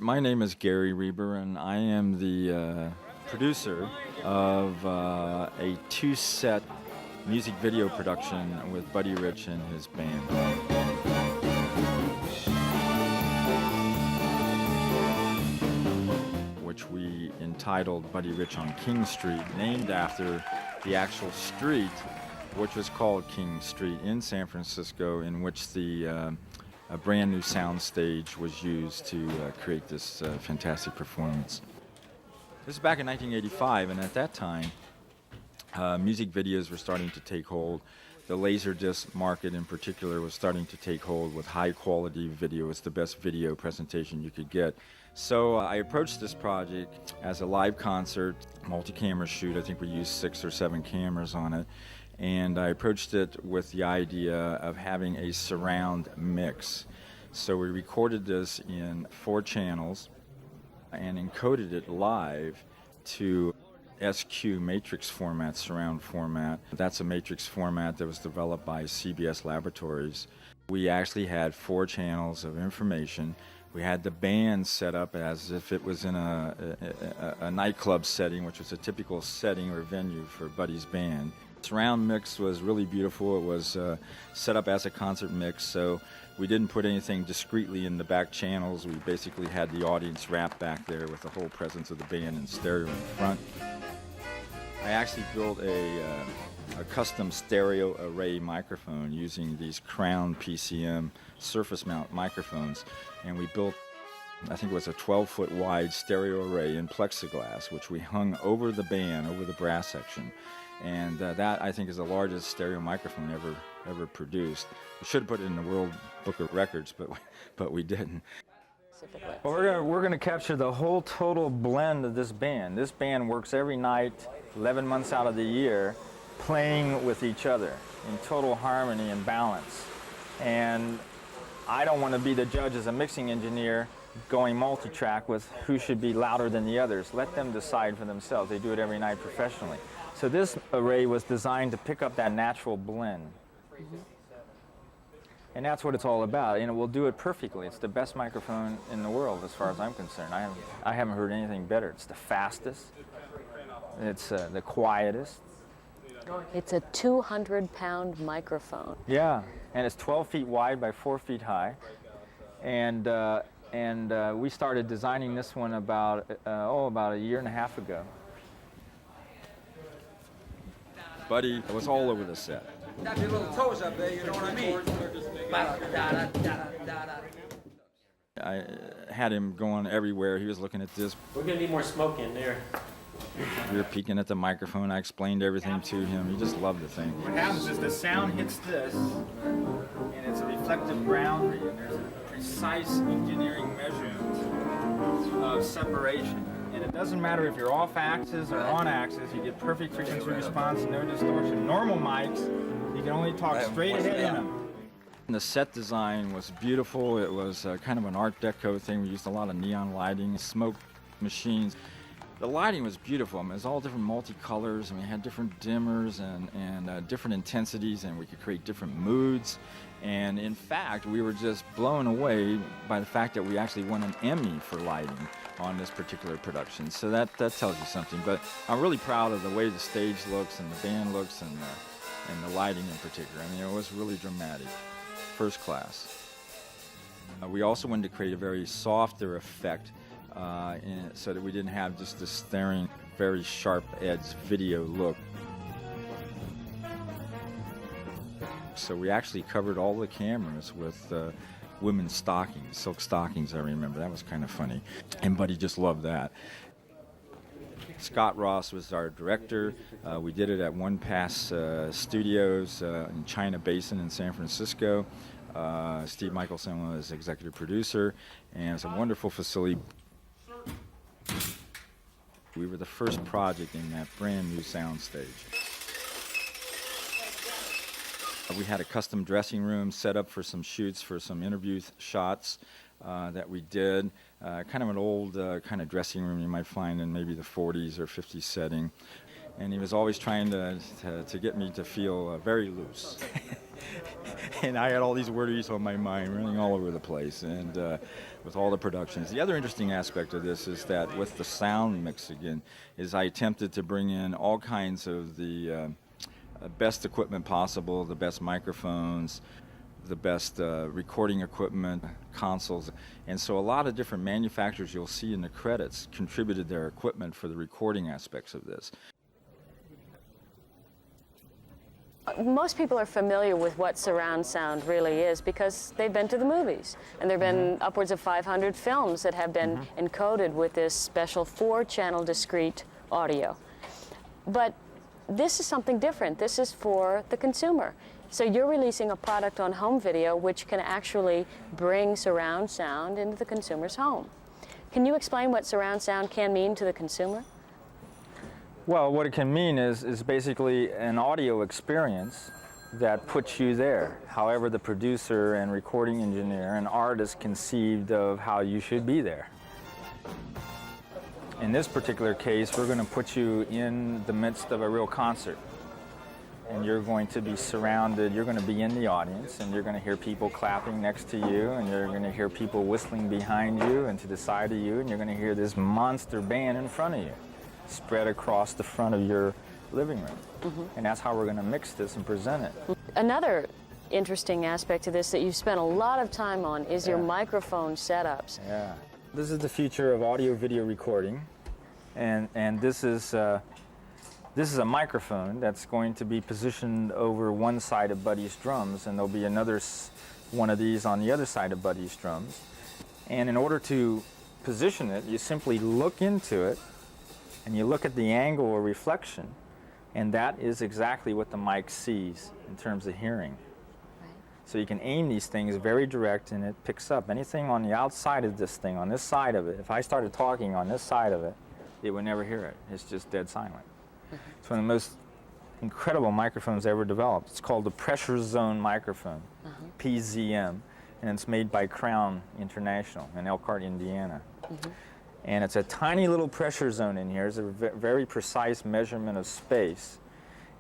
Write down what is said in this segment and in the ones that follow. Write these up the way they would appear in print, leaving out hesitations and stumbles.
My name is Gary Reber, and I am the producer of a two-set music video production with Buddy Rich and his band. Which we entitled Buddy Rich on King Street, named after the actual street, which was called King Street in San Francisco, in which a brand new sound stage was used to create this fantastic performance. This is back in 1985, and at that time, music videos were starting to take hold. The Laserdisc market in particular was starting to take hold with high quality video. It's the best video presentation you could get. So I approached this project as a live concert, multi-camera shoot. I think we used 6 or 7 cameras on it. And I approached it with the idea of having a surround mix. So we recorded this in 4 channels and encoded it live to SQ matrix format, surround format. That's a matrix format that was developed by CBS Laboratories. We actually had 4 channels of information. We had the band set up as if it was in a nightclub setting, which was a typical setting or venue for Buddy's band. Surround mix was really beautiful. It was set up as a concert mix, so we didn't put anything discreetly in the back channels. We basically had the audience wrapped back there with the whole presence of the band in stereo in front. I actually built a custom stereo array microphone using these Crown PCM surface mount microphones, and we built, I think it was a 12-foot wide stereo array in plexiglass, which we hung over the band, over the brass section. And that, I think, is the largest stereo microphone ever produced. We should have put it in the World Book of Records, but we didn't. Well, we're gonna capture the whole total blend of this band. This band works every night, 11 months out of the year, playing with each other in total harmony and balance. And I don't want to be the judge as a mixing engineer going multi-track with who should be louder than the others. Let them decide for themselves. They do it every night professionally. So this array was designed to pick up that natural blend. Mm-hmm. And that's what it's all about. You know, we'll do it perfectly. It's the best microphone in the world as far as I'm concerned. I haven't heard anything better. It's the fastest. It's the quietest. It's a 200-pound microphone. Yeah, and it's 12 feet wide by 4 feet high. And we started designing this one about a year and a half ago. Buddy was all over the set. Got your little toes up there, you know what I mean? I had him going everywhere. He was looking at this. We're going to need more smoke in there. We were peeking at the microphone. I explained everything to him. He just loved the thing. What happens is the sound hits this, and it's a reflective boundary, and there's a precise engineering measurement of separation. And it doesn't matter if you're off axis or on axis, you get perfect frequency response, no distortion. Normal mics, you can only talk straight ahead in them. The set design was beautiful. It was kind of an Art Deco thing. We used a lot of neon lighting, smoke machines. The lighting was beautiful. I mean, it was all different multicolors, and we had different dimmers and different intensities, and we could create different moods. And in fact, we were just blown away by the fact that we actually won an Emmy for lighting on this particular production. So that tells you something. But I'm really proud of the way the stage looks and the band looks and the lighting in particular. I mean, it was really dramatic, first class. We also wanted to create a very softer effect so that we didn't have just this staring, very sharp-edged video look. So we actually covered all the cameras with women's stockings, silk stockings, I remember. That was kind of funny. And Buddy just loved that. Scott Ross was our director. We did it at One Pass Studios in China Basin in San Francisco. Steve Michelson was executive producer, and it's a wonderful facility. We were the first project in that brand new soundstage. We had a custom dressing room set up for some shoots, for some interview shots that we did. Kind of an old kind of dressing room you might find in maybe the 40s or 50s setting. and he was always trying to get me to feel very loose. And I had all these worries on my mind running all over the place, and with all the productions. The other interesting aspect of this is that with the sound mix again, is I attempted to bring in all kinds of the best equipment possible, the best microphones, the best recording equipment, consoles. And so a lot of different manufacturers you'll see in the credits contributed their equipment for the recording aspects of this. Most people are familiar with what surround sound really is because they've been to the movies. And there have been upwards of 500 films that have been encoded with this special 4-channel discrete audio. But this is something different. This is for the consumer. So you're releasing a product on home video which can actually bring surround sound into the consumer's home. Can you explain what surround sound can mean to the consumer? Well, what it can mean is basically an audio experience that puts you there. However, the producer and recording engineer and artist conceived of how you should be there. In this particular case, we're going to put you in the midst of a real concert. And you're going to be surrounded, you're going to be in the audience, and you're going to hear people clapping next to you, and you're going to hear people whistling behind you and to the side of you, and you're going to hear this monster band in front of you, spread across the front of your living room. And that's how we're going to mix this and present it. Another interesting aspect of this that you've spent a lot of time on is your microphone setups. Yeah. This is the future of audio-video recording, and this is a microphone that's going to be positioned over one side of Buddy's drums, and there'll be another one of these on the other side of Buddy's drums. And in order to position it, you simply look into it, and you look at the angle or reflection, and that is exactly what the mic sees in terms of hearing. Right. So you can aim these things very direct, and it picks up anything on the outside of this thing, on this side of it. If I started talking on this side of it, it would never hear it. It's just dead silent. It's one of the most incredible microphones ever developed. It's called the Pressure Zone Microphone, PZM, and it's made by Crown International in Elkhart, Indiana. And it's a tiny little pressure zone in here. It's a very precise measurement of space.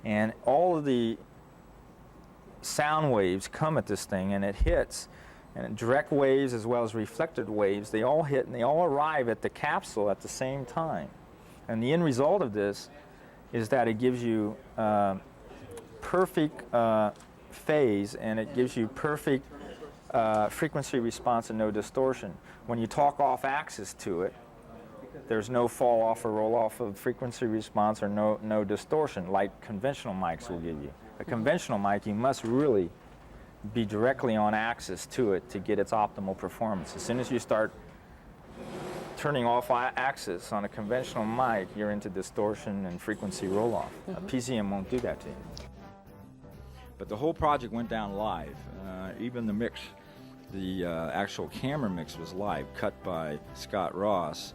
And all of the sound waves come at this thing, and it hits. And direct waves as well as reflected waves, they all hit and they all arrive at the capsule at the same time. And the end result of this is that it gives you perfect phase, and it gives you perfect frequency response and no distortion. When you talk off axis to it, there's no fall off or roll off of frequency response or no distortion like conventional mics will give you. A conventional mic, you must really be directly on axis to it to get its optimal performance. As soon as you start turning off axis on a conventional mic, you're into distortion and frequency roll off. A PZM won't do that to you. But the whole project went down live. Even the mix, the actual camera mix was live, cut by Scott Ross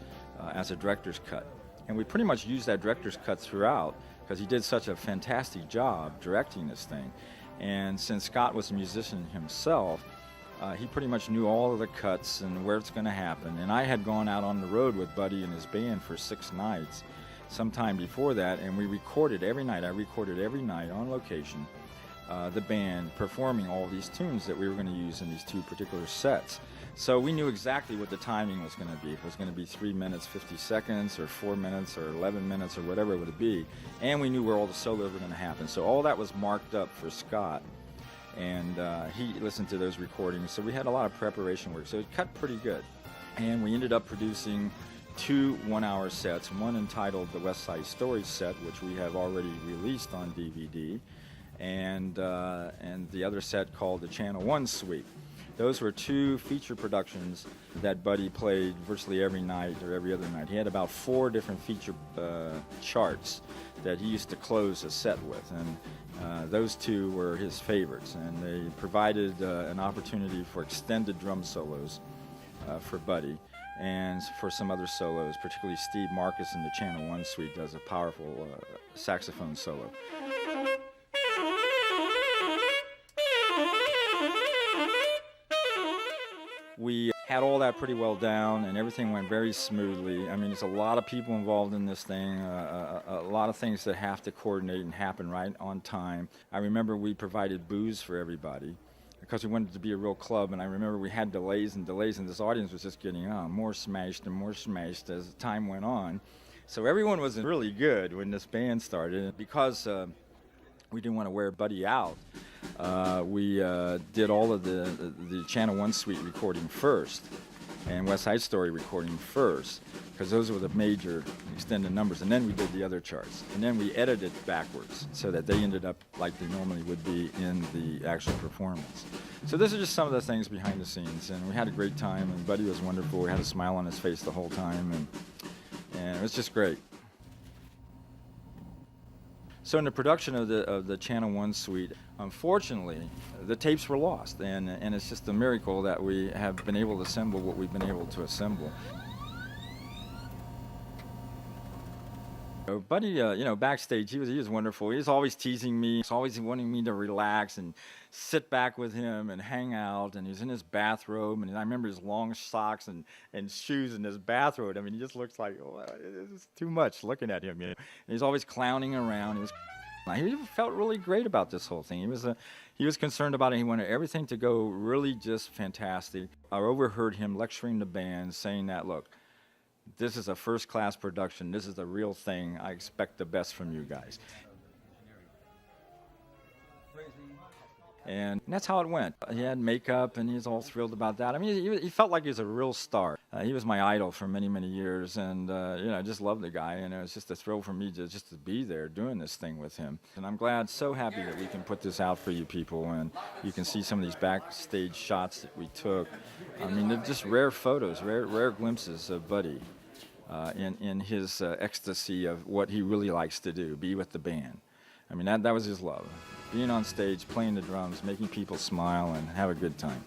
as a director's cut. And we pretty much used that director's cut throughout because he did such a fantastic job directing this thing. And since Scott was a musician himself, he pretty much knew all of the cuts and where it's going to happen. And I had gone out on the road with Buddy and his band for 6 nights sometime before that, and we recorded every night. I recorded every night on location the band performing all these tunes that we were going to use in these 2 particular sets. So we knew exactly what the timing was going to be. If it was going to be 3 minutes, 50 seconds, or 4 minutes, or 11 minutes, or whatever it would be. And we knew where all the solos were going to happen. So all that was marked up for Scott. And he listened to those recordings. So we had a lot of preparation work. So it cut pretty good. And we ended up producing 2 one-hour sets, one entitled the West Side Story set, which we have already released on DVD, and the other set called the Channel 1 Suite. Those were 2 feature productions that Buddy played virtually every night or every other night. He had about 4 different feature charts that he used to close a set with, and those 2 were his favorites, and they provided an opportunity for extended drum solos for Buddy and for some other solos, particularly Steve Marcus in the Channel 1 Suite does a powerful saxophone solo. We had all that pretty well down, and everything went very smoothly. I mean, there's a lot of people involved in this thing, a lot of things that have to coordinate and happen right on time. I remember we provided booze for everybody because we wanted it to be a real club, and I remember we had delays, and this audience was just getting more smashed and more smashed as time went on. So everyone was really good when this band started, and because we didn't want to wear Buddy out, we did all of the Channel 1 suite recording first and West Side Story recording first, because those were the major extended numbers, and then we did the other charts, and then we edited backwards so that they ended up like they normally would be in the actual performance. So those are just some of the things behind the scenes, and we had a great time, and Buddy was wonderful. We had a smile on his face the whole time, and it was just great. So in the production of the Channel 1 suite, unfortunately, the tapes were lost, and it's just a miracle that we have been able to assemble what we've been able to assemble. Buddy, backstage, he was wonderful. He was always teasing me. He was always wanting me to relax and sit back with him and hang out. And he was in his bathrobe, and I remember his long socks and shoes in his bathrobe. I mean, he just looks like, it's too much looking at him. And he's always clowning around. He felt really great about this whole thing. He was concerned about it. He wanted everything to go really just fantastic. I overheard him lecturing the band, saying that, look, this is a first-class production. This is the real thing. I expect the best from you guys. And that's how it went. He had makeup, and he was all thrilled about that. I mean, he felt like he was a real star. He was my idol for many, many years, and I just loved the guy. And it was just a thrill for me to be there doing this thing with him. And I'm glad, so happy that we can put this out for you people, and you can see some of these backstage shots that we took. I mean, they're just rare photos, rare glimpses of Buddy in his ecstasy of what he really likes to do, be with the band. I mean, that was his love. Being on stage, playing the drums, making people smile and have a good time.